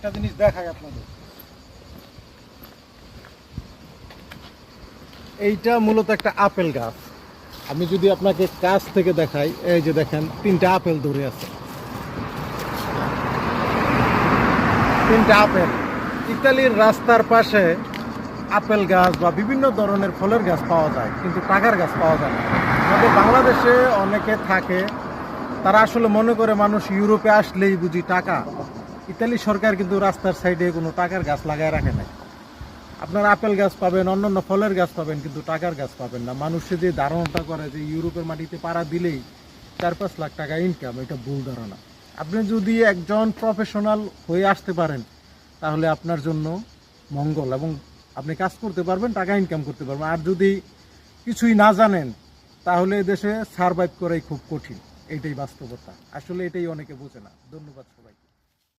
একটা জিনিস দেখাই আপনাদের। এইটা মূলত একটা আপেল গাছ। আমি যদি আপনাকে কাছ থেকে দেখাই, এই যে দেখেন 3টা আপেল ধরে আছে, 3টা আপেল। ইতালির রাস্তার পাশে আপেল গাছ বা বিভিন্ন ধরনের ফলের গাছ পাওয়া যায়, কিন্তু টাকার গাছ পাওয়া যায় না। আমাদের বাংলাদেশে অনেকে থাকে, তারা আসলে মনে করে মানুষ ইউরোপে আসলেই বুঝি টাকা। ইতালি সরকার কিন্তু রাস্তার সাইডে কোনো টাকার গাছ লাগায় রাখে নাই। আপনার আপেল গাছ পাবেন, অন্যান্য ফলের গাছ পাবেন, কিন্তু টাকার গাছ পাবেন না। মানুষে যে ধারণাটা করে যে ইউরোপের মাটিতে পাড়া দিলেই 4-5 লাখ টাকা ইনকাম, এটা ভুল ধারণা। আপনি যদি একজন প্রফেশনাল হয়ে আসতে পারেন, তাহলে আপনার জন্য মঙ্গল, এবং আপনি কাজ করতে পারবেন, টাকা ইনকাম করতে পারবেন। আর যদি কিছুই না জানেন, তাহলে দেশে সারভাইভ করাই খুব কঠিন। এইটাই বাস্তবতা। আসলে এটাই অনেকে বোঝে না। ধন্যবাদ।